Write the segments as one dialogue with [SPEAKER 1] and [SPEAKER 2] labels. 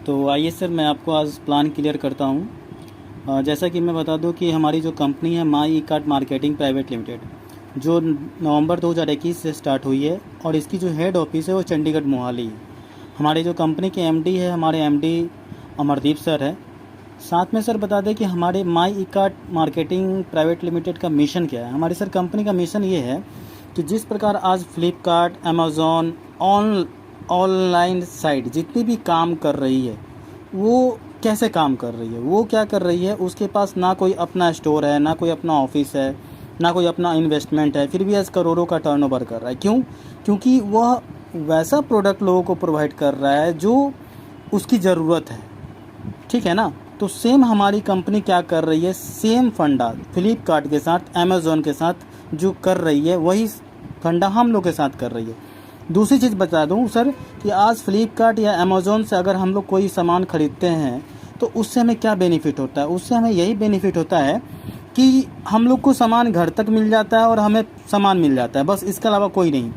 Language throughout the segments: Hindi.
[SPEAKER 1] तो आइए सर, मैं आपको आज प्लान क्लियर करता हूँ। जैसा कि मैं बता दूं कि हमारी जो कंपनी है My E Cart Marketing Private Limited, जो नवंबर 2021 से स्टार्ट हुई है और इसकी जो हेड ऑफिस है वो चंडीगढ़ मोहाली है। हमारी जो कंपनी के एमडी है, हमारे एमडी अमरदीप सर है। साथ में सर बता दें कि हमारे My E Cart Marketing Private Limited का मिशन क्या है। हमारी सर कंपनी का मिशन ये है कि जिस प्रकार आज फ्लिपकार्ट, अमेज़ॉन, ऑनलाइन साइट जितनी भी काम कर रही है वो कैसे काम कर रही है, वो क्या कर रही है। उसके पास ना कोई अपना स्टोर है, ना कोई अपना ऑफिस है, ना कोई अपना इन्वेस्टमेंट है, फिर भी आज करोड़ों का टर्नओवर कर रहा है। क्यों? क्योंकि वह वैसा प्रोडक्ट लोगों को प्रोवाइड कर रहा है जो उसकी ज़रूरत है। ठीक है ना। तो सेम हमारी कंपनी क्या कर रही है, सेम फंडा फ्लिपकार्ट के साथ, अमेज़ॉन के साथ जो कर रही है वही फंडा हम लोग के साथ कर रही है। दूसरी चीज़ बता दूं सर कि आज फ्लिपकार्ट या अमेज़ॉन से अगर हम लोग कोई सामान ख़रीदते हैं तो उससे हमें क्या बेनिफिट होता है। उससे हमें यही बेनिफिट होता है कि हम लोग को सामान घर तक मिल जाता है और हमें सामान मिल जाता है, बस इसके अलावा कोई नहीं।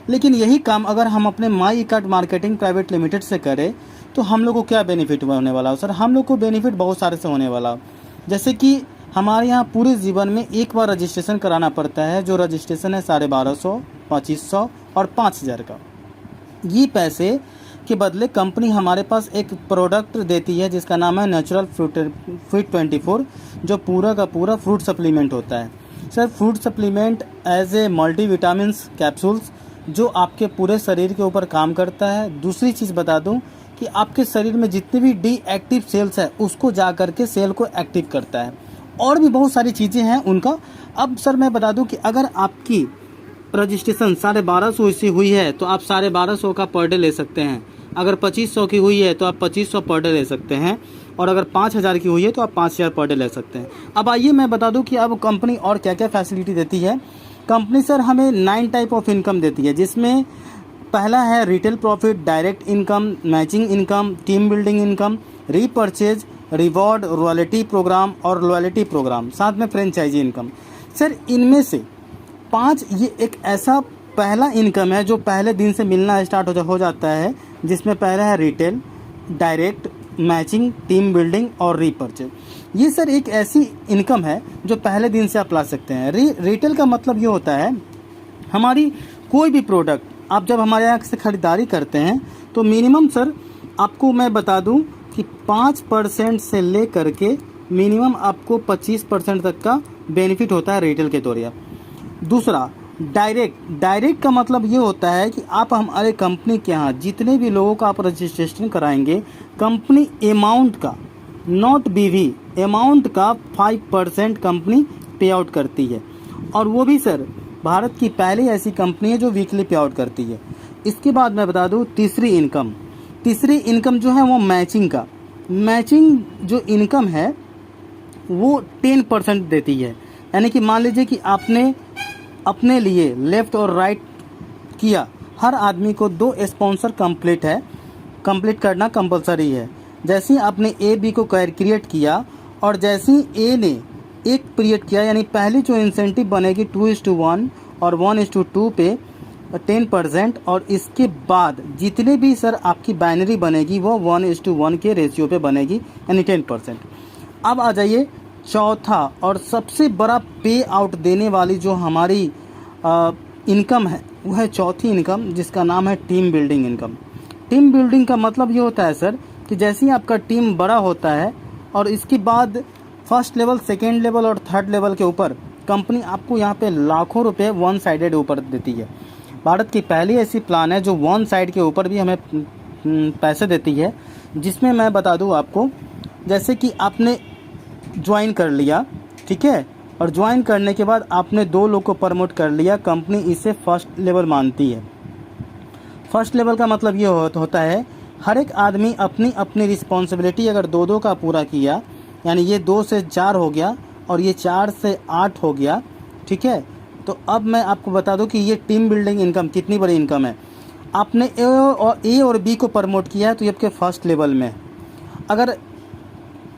[SPEAKER 1] लेकिन यही काम अगर हम अपने My E Cart Marketing Private Limited से करें तो हम लोग को क्या बेनिफिट होने वाला हो सर। हम लोग को बेनिफिट बहुत सारे से होने वाला। जैसे कि हमारे यहाँ पूरे जीवन में एक बार रजिस्ट्रेशन कराना पड़ता है, जो रजिस्ट्रेशन है 1250, 2500 और 5000 का। ये पैसे के बदले कंपनी हमारे पास एक प्रोडक्ट देती है जिसका नाम है नेचुरल फिट 24, जो पूरा का पूरा फ्रूट सप्लीमेंट होता है। Sir fruit supplement as a multivitamins capsules जो आपके पूरे शरीर के ऊपर काम करता है। दूसरी चीज़ बता दूं कि आपके शरीर में जितने भी डीएक्टिव सेल्स है उसको जा करके सेल को एक्टिव करता है। और भी बहुत सारी चीज़ें हैं उनका। अब सर मैं बता दूं कि अगर आपकी रजिस्ट्रेशन 1250 से हुई है तो आप 1250 का पर डे ले सकते हैं। अगर 2500 की हुई है तो आप 2500 पर डे ले सकते हैं। और अगर 5000 की हुई है तो आप 5000 पर डे ले सकते हैं। अब आइए मैं बता दूं कि अब कंपनी और क्या क्या फैसिलिटी देती है। कंपनी सर हमें 9 टाइप ऑफ इनकम देती है, जिसमें पहला है retail profit, direct income, matching income, team building income, repurchase, reward, royalty program और लॉयल्टी प्रोग्राम, साथ में फ्रेंचाइजी इनकम। सर इनमें से 5 ये एक ऐसा पहला इनकम है जो पहले दिन से मिलना स्टार्ट हो जाता है, जिसमें पहला है retail, direct, matching, team building और रीपर्चेज। ये सर एक ऐसी इनकम है जो पहले दिन से आप ला सकते हैं। रिटेल का मतलब ये होता है हमारी कोई भी प्रोडक्ट आप जब हमारे यहाँ से ख़रीदारी करते हैं तो मिनिमम सर आपको मैं बता दूं कि 5% से ले करके मिनिमम आपको 25% तक का बेनिफिट होता है रिटेल के तौर। दूसरा डायरेक्ट का मतलब ये होता है कि आप हमारे कंपनी के यहाँ जितने भी लोगों का आप रजिस्ट्रेशन कराएंगे, कंपनी अमाउंट का, नॉट बीवी, अमाउंट का 5% कंपनी पे आउट करती है। और वो भी सर भारत की पहली ऐसी कंपनी है जो वीकली पे आउट करती है। इसके बाद मैं बता दूं तीसरी इनकम जो है वो मैचिंग जो इनकम है वो 10% देती है। यानी कि मान लीजिए कि आपने अपने लिए लेफ़्ट और राइट किया, हर आदमी को 2 स्पॉन्सर कंप्लीट करना कंपलसरी है। जैसे ही आपने ए बी को क्रिएट किया और जैसे ही ए ने एक पीरियड किया, यानी पहली जो इंसेंटिव बनेगी 2:1 और 1:2 पे 10%, और इसके बाद जितने भी सर आपकी बाइनरी बनेगी वो 1:1 के रेशियो पे बनेगी, यानी 10%। अब आ जाइए चौथा और सबसे बड़ा पे आउट देने वाली जो हमारी इनकम है वो है चौथी इनकम, जिसका नाम है team building income. Team building का मतलब ये होता है सर कि जैसे ही आपका टीम बड़ा होता है और इसके बाद फर्स्ट लेवल, सेकेंड लेवल और थर्ड लेवल के ऊपर कंपनी आपको यहाँ पे लाखों रुपए वन साइडेड ऊपर देती है। भारत की पहली ऐसी प्लान है जो वन साइड के ऊपर भी हमें पैसे देती है, जिसमें मैं बता दूँ आपको, जैसे कि आपने ज्वाइन कर लिया, ठीक है, और ज्वाइन करने के बाद आपने 2 लोग को प्रमोट कर लिया, कंपनी इसे फर्स्ट लेवल मानती है। फर्स्ट लेवल का मतलब ये होता है हर एक आदमी अपनी अपनी रिस्पॉन्सिबिलिटी अगर 2-2 का पूरा किया, यानी ये 2 से 4 हो गया और ये 4 से 8 हो गया, ठीक है। तो अब मैं आपको बता दूं कि ये टीम बिल्डिंग इनकम कितनी बड़ी इनकम है। आपने ए और बी को प्रमोट किया है तो ये आपके फर्स्ट लेवल में। अगर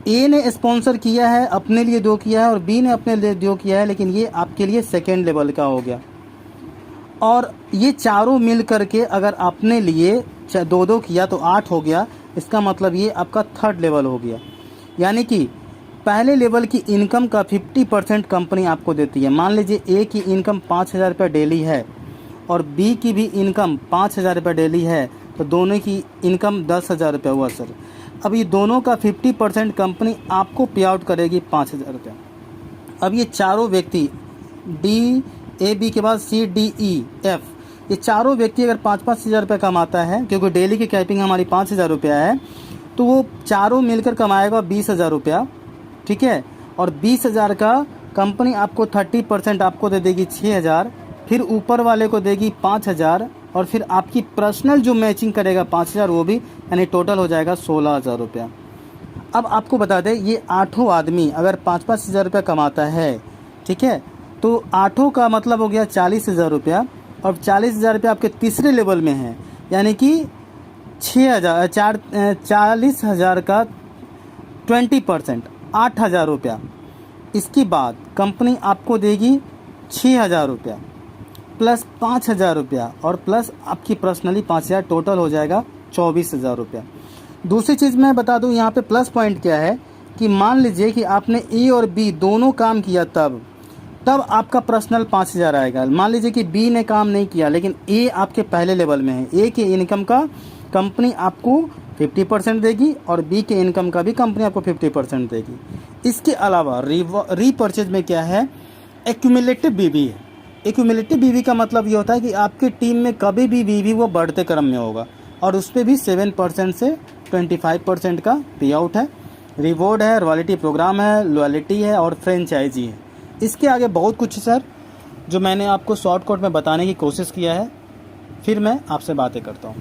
[SPEAKER 1] ए ने स्पॉन्सर किया है, अपने लिए 2 किया है, और बी ने अपने लिए 2 किया है, लेकिन ये आपके लिए सेकेंड लेवल का हो गया। और ये चारों मिल करके अगर आपने लिए 2-2 किया तो 8 हो गया। इसका मतलब ये आपका थर्ड लेवल हो गया। यानी कि पहले लेवल की इनकम का 50% कंपनी आपको देती है। मान लीजिए ए की इनकम 5,000 रुपये डेली है और बी की भी इनकम 5,000 रुपये डेली है, तो दोनों की इनकम 10,000 रुपये हुआ सर। अब ये दोनों का 50% कंपनी आपको पे आउट करेगी 5,000 रुपये। अब ये चारों व्यक्ति डी ए बी के बाद सी डी ई एफ, ये चारों व्यक्ति अगर 5-5 हज़ार रुपये कमाता है, क्योंकि डेली की कैपिंग हमारी 5,000 रुपया है, तो वो चारों मिलकर कमाएगा 20,000 रुपया, ठीक है। और 20,000 का कंपनी आपको 30% आपको दे देगी 6,000, फिर ऊपर वाले को देगी 5,000, और फिर आपकी पर्सनल जो मैचिंग करेगा 5,000 वो भी, यानी टोटल हो जाएगा 16,000 रुपया। अब आपको बता दें ये 8 आदमी अगर 5-5 हज़ार रुपया कमाता है, ठीक है, तो 8 का मतलब हो गया 40,000 रुपया, और 40,000 रुपया आपके तीसरे लेवल में है, यानी कि 40,000 का 20% 8,000 रुपया। इसके बाद कंपनी आपको देगी 6,000 रुपया प्लस 5,000 रुपया और प्लस आपकी पर्सनली 5,000, टोटल हो जाएगा 24,000 रुपया। दूसरी चीज़ मैं बता दूं, यहाँ पे प्लस पॉइंट क्या है कि मान लीजिए कि आपने ए और बी दोनों काम किया, तब आपका पर्सनल 5,000 आएगा। मान लीजिए कि बी ने काम नहीं किया लेकिन ए आपके पहले लेवल में है, ए के इनकम का कंपनी आपको 50% देगी और बी के इनकम का भी कंपनी आपको 50% देगी। इसके अलावा रीपर्चेज में क्या है, एक्यूमुलेटिव बीवी है। एक्यूमुलेटिव बीवी का मतलब ये होता है कि आपकी टीम में कभी भी बीवी वो बढ़ते क्रम में होगा, और उस पर भी 7% से 25% का पे आउट है। रिवॉर्ड है, रॉयल्टी प्रोग्राम है, लॉयल्टी है और फ्रेंचाइजी है। इसके आगे बहुत कुछ सर जो मैंने आपको शॉर्टकट में बताने की कोशिश किया है, फिर मैं आपसे बातें करता हूँ।